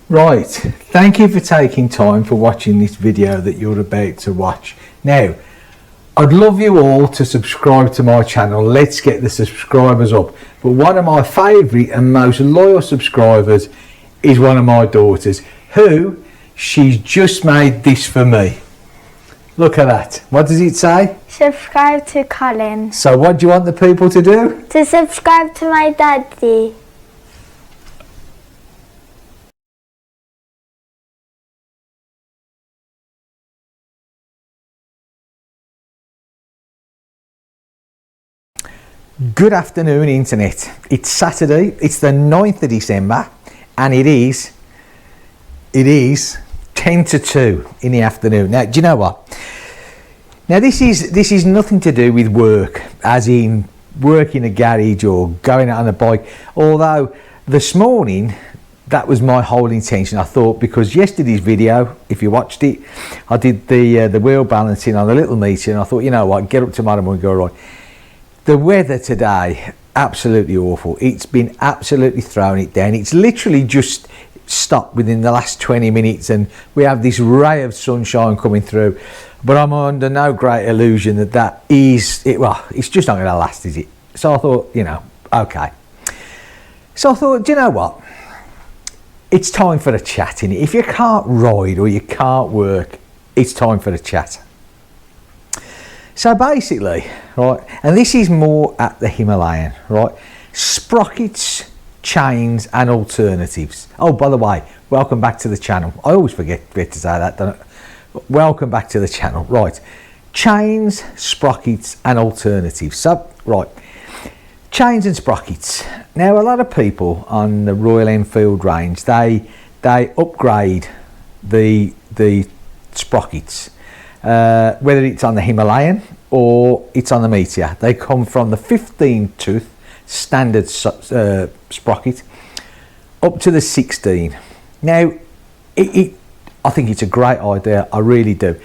Right, thank you for taking time for watching this video that you're about to watch. Now, I'd love you all to subscribe to my channel. Let's get the subscribers up. But one of my favourite and most loyal subscribers is one of my daughters, who she's just made this for me. Look at that. What does it say? Subscribe to Colin. So what do you want the people to do? To subscribe to my daddy. Good afternoon, internet. It's Saturday, it's the 9th of December, and it is 10 to 2 in the afternoon. Now, do you know what? Now, this is nothing to do with work, as in work in a garage or going out on a bike. Although this morning, that was my whole intention. I thought, because yesterday's video, if you watched it, I did the wheel balancing on the little meter, and I thought, you know what, get up tomorrow morning and go, right. The weather today, absolutely awful. It's been absolutely throwing it down. It's literally just stopped within the last 20 minutes and we have this ray of sunshine coming through. But I'm under no great illusion that is it. Well, it's just not going to last, is it? So I thought, you know, okay. So I thought, do you know what? It's time for a chat, innit? If you can't ride or you can't work, it's time for a chat. So basically, right, and this is more at the Himalayan, right, sprockets, chains and alternatives. Oh, by the way, welcome back to the channel. I always forget to say that, don't I? Welcome back to the channel. Right, chains, sprockets and alternatives. So, right, chains and sprockets. Now, a lot of people on the Royal Enfield range, they upgrade the sprockets. Whether it's on the Himalayan or it's on the Meteor, they come from the 15 tooth standard sprocket up to the 16. Now, I think it's a great idea. I really do.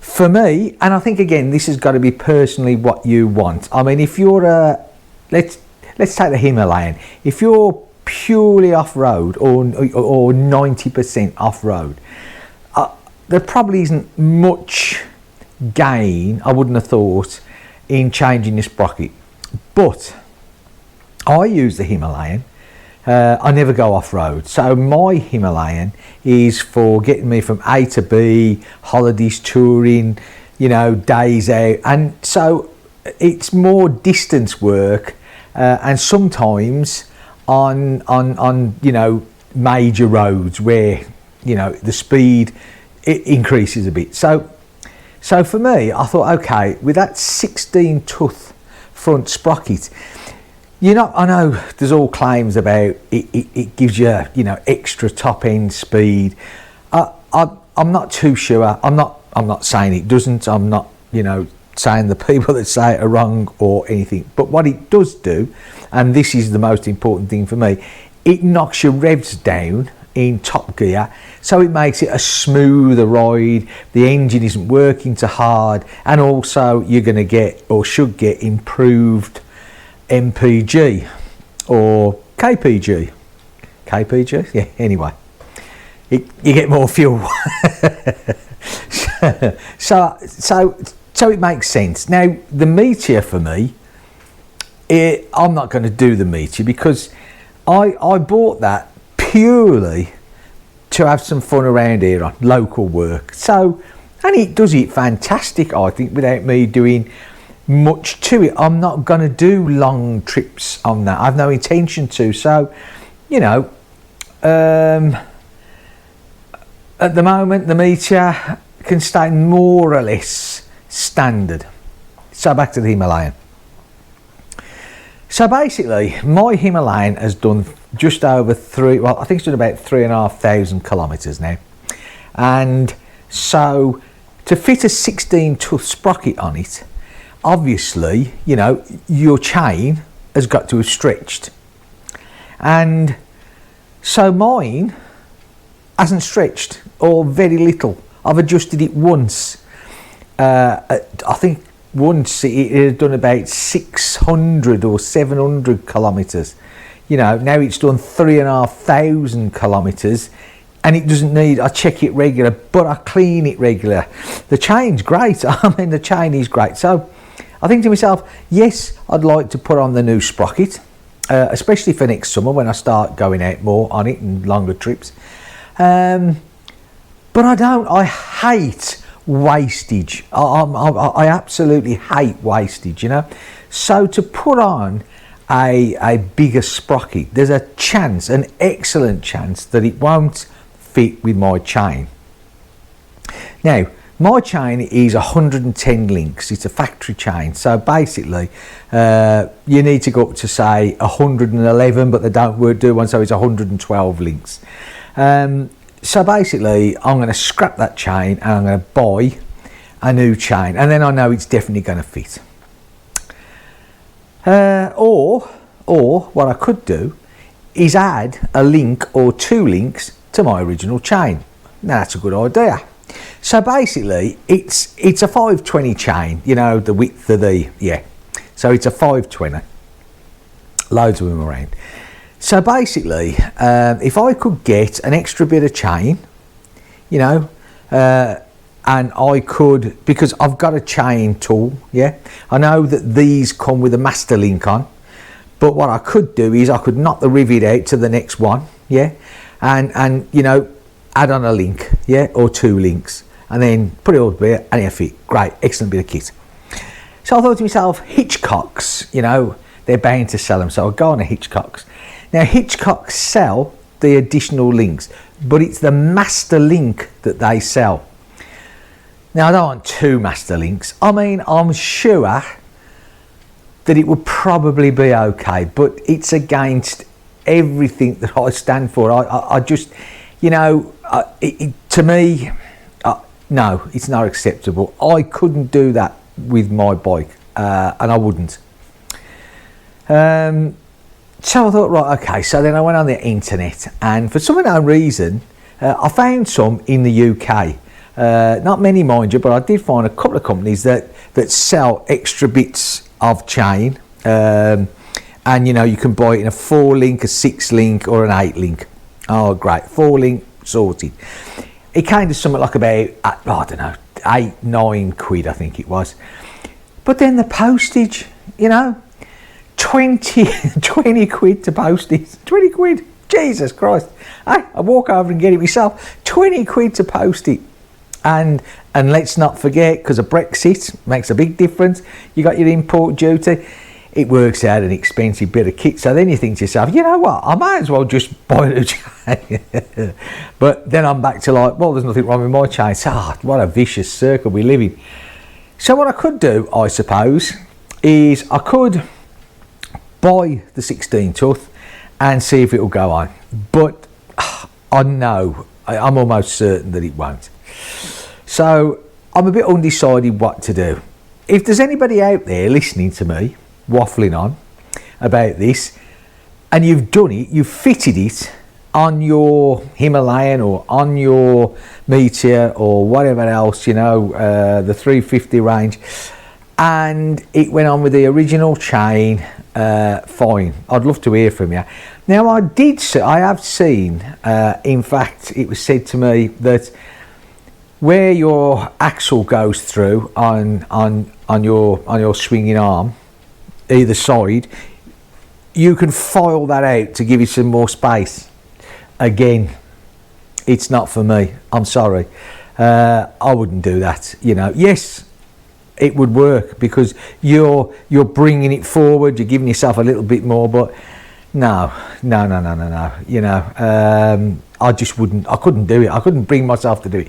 For me, and I think again, this has got to be personally what you want. I mean, if you're let's take the Himalayan. If you're purely off-road or 90% off-road, there probably isn't much gain, I wouldn't have thought, in changing the sprocket. But I use the Himalayan. I never go off-road. So my Himalayan is for getting me from A to B, holidays, touring, you know, days out. And so it's more distance work and sometimes on you know, major roads where, you know, the speed it increases a bit. So for me, I thought, okay, with that 16 tooth front sprocket, you know, I know there's all claims about it gives you, you know, extra top end speed. I'm not too sure. I'm not saying it doesn't. I'm not, you know, saying the people that say it are wrong or anything. But what it does do, and this is the most important thing for me, it knocks your revs down in top gear, so it makes it a smoother ride. The engine isn't working too hard, and also you're going to get, or should get, improved MPG or KPG. Yeah, anyway, you get more fuel. so it makes sense. Now the Meteor for me, I'm not going to do the Meteor because I bought that purely to have some fun around here on local work. So, and it does it fantastic, I think, without me doing much to it. I'm not going to do long trips on that. I've no intention to. So, you know, at the moment the Meteor can stay more or less standard. So back to the Himalayan. So basically, my Himalayan has done just over I think it's done about 3,500 kilometres now. And so to fit a 16 tooth sprocket on it, obviously, you know, your chain has got to have stretched. And so mine hasn't stretched, or very little. I've adjusted it once. I think once it had done about 600 or 700 kilometres. You know, now it's done 3,500 kilometres and it doesn't need, I check it regular, but I clean it regular. The chain's great. I mean, the chain is great. So I think to myself, yes, I'd like to put on the new sprocket, especially for next summer when I start going out more on it and longer trips. But I hate wastage. I absolutely hate wastage, you know. So to put on a bigger sprocket, there's a chance, an excellent chance, that it won't fit with my chain. Now, my chain is 110 links. It's a factory chain. So basically, you need to go up to say 111, but they don't do one, so it's 112 links. So basically, I'm going to scrap that chain and I'm going to buy a new chain, and then I know it's definitely going to fit. Or what I could do is add a link or 2 links to my original chain. Now that's a good idea. So basically, it's a 520 chain, you know, the width of the, yeah. So it's a 520, loads of them around. So basically, if I could get an extra bit of chain, you know, and I could, because I've got a chain tool, yeah. I know that these come with a master link on, but what I could do is I could knock the rivet out to the next one, yeah, and you know, add on a link, yeah, or 2 links, and then put it all together and it'll fit. Great, excellent bit of kit. So I thought to myself, Hitchcocks, you know, they're bound to sell them, so I'll go on to Hitchcocks. Now Hitchcocks sell the additional links, but it's the master link that they sell. Now I don't want 2 master links. I mean, I'm sure that it would probably be okay, but it's against everything that I stand for. I just, you know, to me, no, it's not acceptable. I couldn't do that with my bike, and I wouldn't. So I thought, right, okay, so then I went on the internet, and for some unknown reason, I found some in the UK. Not many, mind you, but I did find a couple of companies that sell extra bits of chain, and you know, you can buy it in a 4 link, a 6 link, or an 8 link. Oh great, 4 link, sorted. It came to something like about, I don't know, 8-9 quid I think it was. But then the postage, you know, 20 quid to post it. 20 quid, Jesus Christ. I walk over and get it myself. 20 quid to post it. And let's not forget, because of Brexit makes a big difference, you got your import duty, it works out an expensive bit of kit. So then you think to yourself, you know what, I might as well just buy a chain. But then I'm back to like, well, there's nothing wrong with my chain. So, what a vicious circle we live in. So what I could do, I suppose, is I could buy the 16 tooth and see if it'll go on. But I know, I'm almost certain that it won't. So I'm a bit undecided what to do. If there's anybody out there listening to me waffling on about this, and you've done it, you've fitted it on your Himalayan or on your Meteor or whatever else, you know, the 350 range, and it went on with the original chain, fine. I'd love to hear from you. Now I have seen, in fact, it was said to me that where your axle goes through on your swinging arm, either side, you can file that out to give you some more space. Again, it's not for me. I'm sorry. I wouldn't do that. You know, yes, it would work because you're bringing it forward. You're giving yourself a little bit more, but no. You know, I just wouldn't. I couldn't do it. I couldn't bring myself to do it.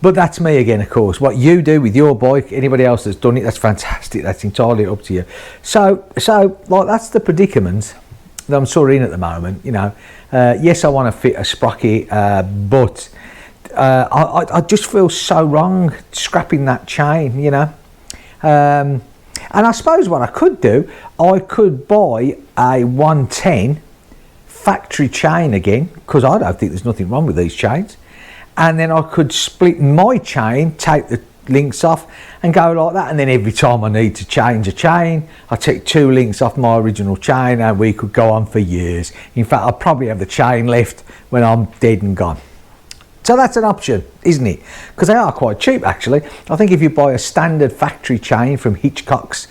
But that's me again, of course. What you do with your bike, anybody else that's done it, that's fantastic. That's entirely up to you. So like, that's the predicament that I'm sort of in at the moment. You know, yes, I want to fit a sprocket, but I just feel so wrong scrapping that chain. You know, and I suppose what I could do, I could buy a 110 factory chain again, because I don't think there's nothing wrong with these chains. And then I could split my chain, take the links off and go like that, and then every time I need to change a chain, I take 2 links off my original chain, and we could go on for years. In fact, I'll probably have the chain left when I'm dead and gone. So that's an option, isn't it? Because they are quite cheap, actually. I think if you buy a standard factory chain from Hitchcock's,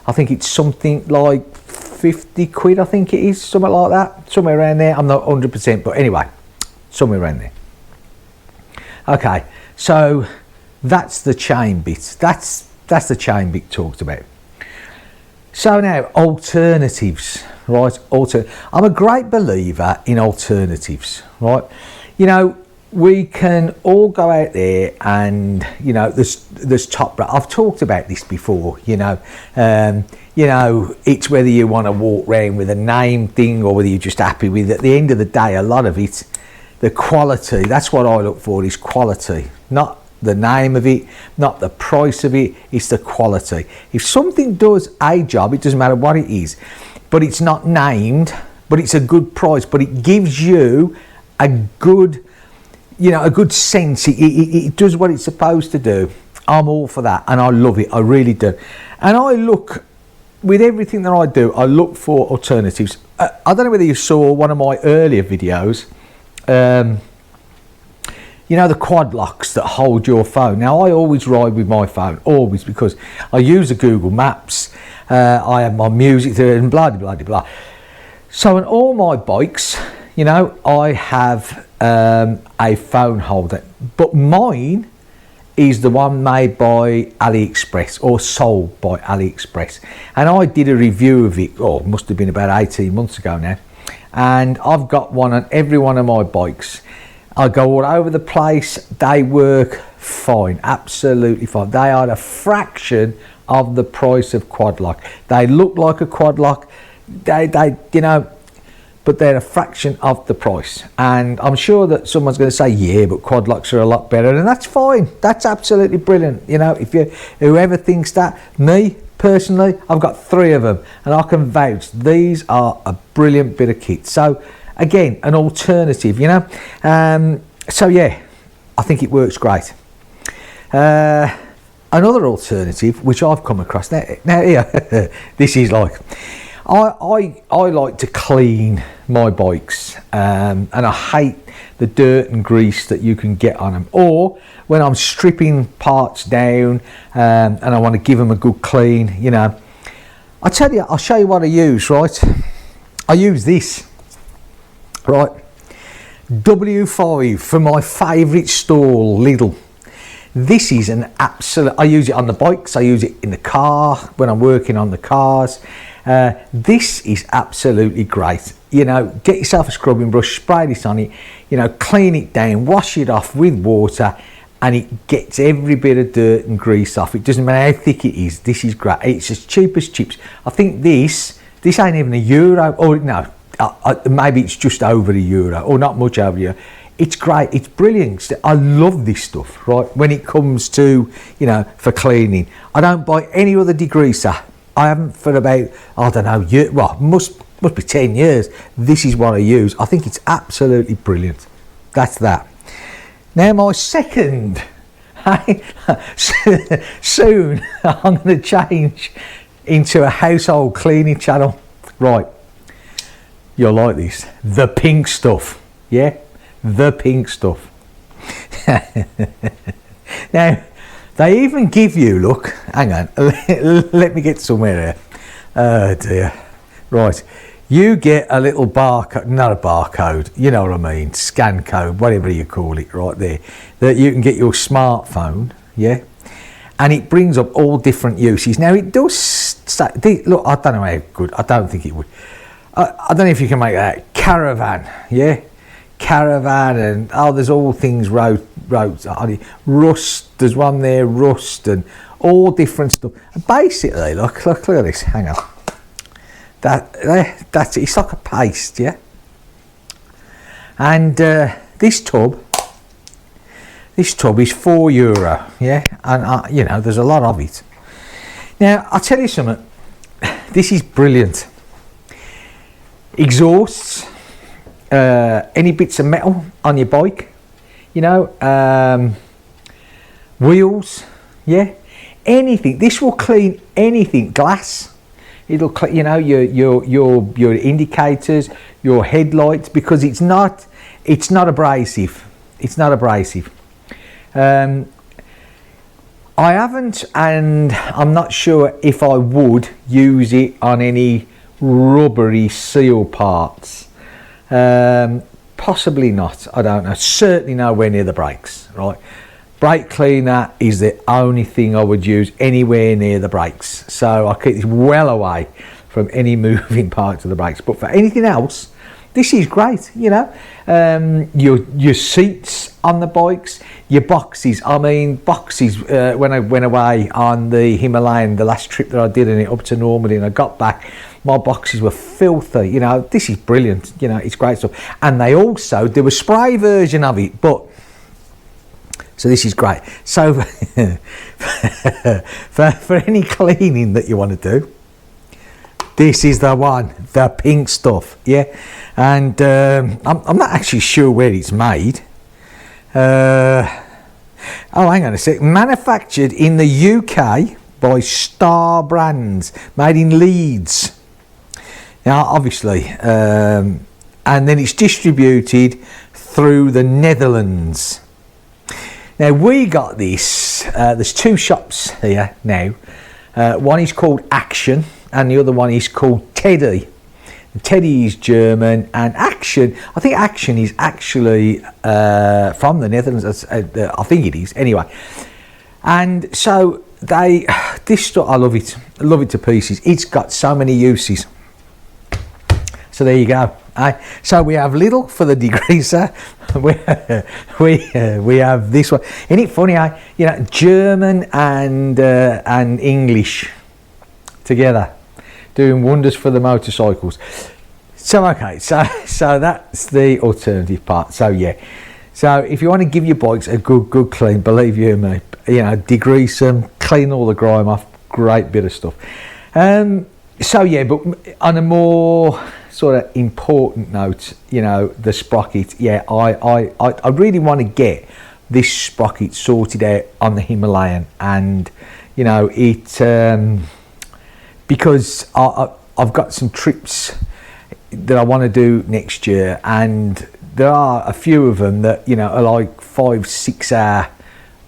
I think it's something like 50 quid, I think it is, something like that, somewhere around there. I'm not 100%, but anyway, somewhere around there. Okay, so that's the chain bit. That's the chain bit talked about. So now, alternatives, right? I'm a great believer in alternatives, right? You know, we can all go out there and, you know, there's top. I've talked about this before, you know, it's whether you want to walk around with a name thing or whether you're just happy with it. At the end of the day, a lot of it, the quality, that's what I look for, is quality, not the name of it, not the price of it, it's the quality. If something does a job, it doesn't matter what it is, but it's not named, but it's a good price, but it gives you a good, you know, a good sense, it does what it's supposed to do. I'm all for that, and I love it, I really do. And I look, with everything that I do, I look for alternatives. I don't know whether you saw one of my earlier videos, you know, the quad locks that hold your phone. Now, I always ride with my phone, always, because I use the Google Maps, I have my music there, and blah, blah, blah, blah. So on all my bikes, you know, I have a phone holder, but mine is the one made by AliExpress, or sold by AliExpress. And I did a review of it, it must have been about 18 months ago now. And I've got one on every one of my bikes. I go all over the place. They work fine, absolutely fine. They are a fraction of the price of quad lock. They look like a quad lock, they you know, but they're a fraction of the price. And I'm sure that someone's going to say, yeah, but quad locks are a lot better, and that's fine. That's absolutely brilliant. You know, if whoever thinks that, me personally, I've got 3 of them, and I can vouch these are a brilliant bit of kit. So again, an alternative, you know. So yeah, I think it works great. Another alternative which I've come across now here, this is like, I like to clean my bikes, and I hate the dirt and grease that you can get on them, or when I'm stripping parts down and I want to give them a good clean, you know. I tell you, I'll show you what I use, right? I use this, right? W5 for my favourite stall, Lidl. This is an absolute, I use it on the bikes, I use it in the car when I'm working on the cars. This is absolutely great. You know, get yourself a scrubbing brush, spray this on it, you know, clean it down, wash it off with water, and it gets every bit of dirt and grease off. It doesn't matter how thick it is. This is great. It's as cheap as chips. I think this ain't even €1, or no, maybe it's just over €1, or not much over €1. It's great, it's brilliant. I love this stuff, right? When it comes to, you know, for cleaning. I don't buy any other degreaser. I haven't for about, I don't know, well, must be 10 years. This is what I use. I think it's absolutely brilliant. That's that. Now my second, soon I'm going to change into a household cleaning channel. Right, you'll like this. The pink stuff, yeah? The pink stuff. Now, they even give you, look, hang on, let me get somewhere here. Oh dear. Right, you get a little barcode, not a barcode, you know what I mean, scan code, whatever you call it, right there, that you can get your smartphone, yeah? And it brings up all different uses. Now, it does say, look, I don't know how good, I don't think it would. I don't know if you can make that, caravan, yeah? Caravan, and there's all things roads on it. Rust, there's one there, rust, and all different stuff. And basically, look at this. Hang on, that's it. It's like a paste, yeah. And this tub is €4, yeah. And you know, there's a lot of it. Now, I'll tell you something. This is brilliant. Exhausts. Any bits of metal on your bike, you know, wheels, yeah, anything. This will clean anything. Glass, it'll clean, you know, your indicators, your headlights, because it's not abrasive. It's not abrasive. I haven't, and I'm not sure if I would use it on any rubbery seal parts. Possibly not, I don't know. Certainly nowhere near the brakes, right? Brake cleaner is the only thing I would use anywhere near the brakes. So I keep this well away from any moving parts of the brakes. But for anything else, this is great, you know. Your seats on the bikes, your boxes. I mean, boxes, when I went away on the Himalayan, the last trip that I did in it up to Normandy, and I got back, my boxes were filthy. You know, this is brilliant. You know, it's great stuff. And they also do a spray version of it, but so this is great. So for any cleaning that you want to do, this is the one, the pink stuff, yeah. And I'm not actually sure where it's made. Oh, hang on a sec. Manufactured in the UK by Star Brands, made in Leeds. Now, obviously, and then it's distributed through the Netherlands. Now, we got this, there's two shops here now. One is called Action and the other one is called Teddy. Teddy is German, and Action, I think Action is actually from the Netherlands, I think it is, anyway. And so this stuff, I love it to pieces. It's got so many uses. So there you go. So we have little for the degreaser. we have this one. Isn't it funny? You know, German and English together, doing wonders for the motorcycles. So okay, so that's the alternative part. So yeah, so if you want to give your bikes a good clean, believe you me, you know, degrease them, clean all the grime off. Great bit of stuff. So yeah, but on a more sort of important note, you know, the sprocket, yeah, I really want to get this sprocket sorted out on the Himalayan, and you know, it because I've got some trips that I want to do next year, and there are a few of them that, you know, are like 5-6 hour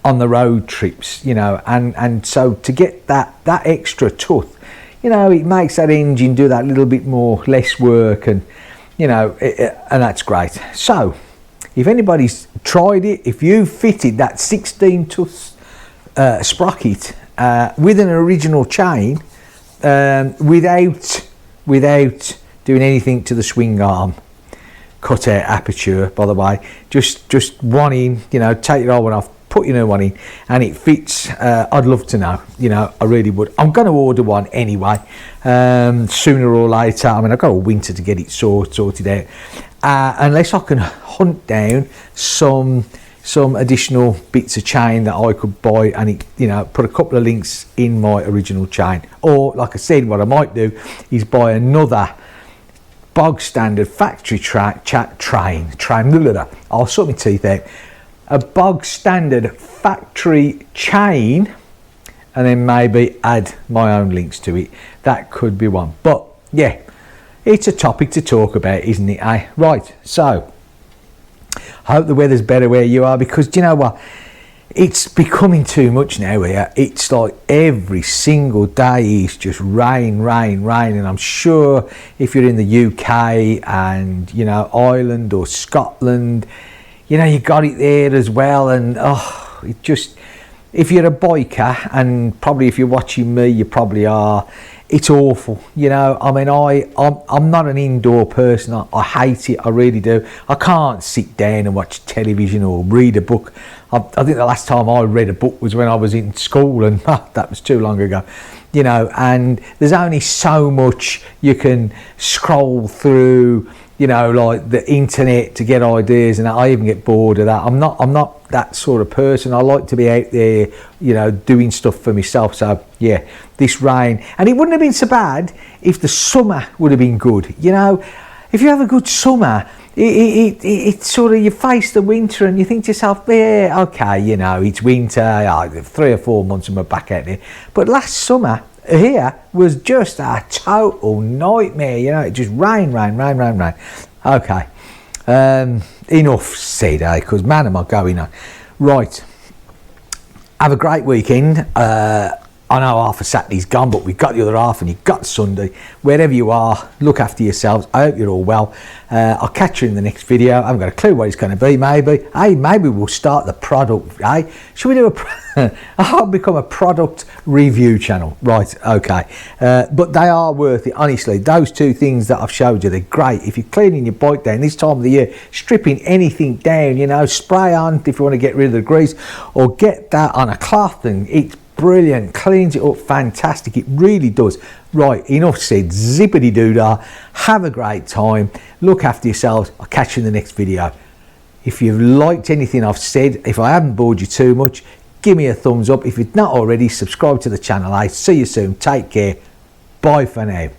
on the road trips, you know, and so to get that extra tooth, you know, it makes that engine do that little bit more, less work, and you know, and that's great. So if anybody's tried it, if you fitted that 16 tooth sprocket with an original chain, without doing anything to the swing arm, cut out aperture, by the way, just one in, you know, take your old one off, put your new one in, and it fits. I'd love to know, you know, I really would. I'm going to order one anyway, sooner or later. I mean, I've got a winter to get it sorted out, unless I can hunt down some additional bits of chain that I could buy, and it, you know, put a couple of links in my original chain. Or like I said, what I might do is buy another bog standard factory train. I'll sort my teeth out. A bog standard factory chain, and then maybe add my own links to it. That could be one. But yeah, it's a topic to talk about, isn't it, eh? Right, so hope the weather's better where you are, because do you know what, it's becoming too much now here. It's like every single day is just rain, and I'm sure if you're in the UK and, you know, Ireland or Scotland, you know, you got it there as well. And oh, it just, if you're a biker, and probably if you're watching me, you probably are, it's awful, you know. I mean, I'm not an indoor person. I hate it, I really do. I can't sit down and watch television or read a book. I think the last time I read a book was when I was in school, and that was too long ago, you know. And there's only so much you can scroll through, you know, like the internet to get ideas, and I even get bored of that. I'm not that sort of person. I like to be out there, you know, doing stuff for myself. So yeah, this rain, and it wouldn't have been so bad if the summer would have been good, you know. If you have a good summer, it sort of, you face the winter and you think to yourself, yeah, okay, you know, it's winter, 3 or 4 months and we're back out there. But last summer here was just a total nightmare, you know. It just rain. Okay, enough said, because man am I going on. Right, have a great weekend. I know half of Saturday's gone, but we've got the other half, and you've got Sunday. Wherever you are, look after yourselves. I hope you're all well. I'll catch you in the next video. I haven't got a clue what it's going to be. Maybe we'll start the product. Should we do I'll become a product review channel. Right, okay. But they are worth it, honestly. Those two things that I've showed you, they're great. If you're cleaning your bike down this time of the year, stripping anything down, you know, spray on if you want to get rid of the grease, or get that on a cloth, and it's brilliant, cleans it up fantastic, it really does. Right, enough said, zippity doo-dah. Have a great time, look after yourselves. I'll catch you in the next video. If you've liked anything I've said, if I haven't bored you too much, give me a thumbs up. If you've not already, subscribe to the channel. See you soon, take care, bye for now.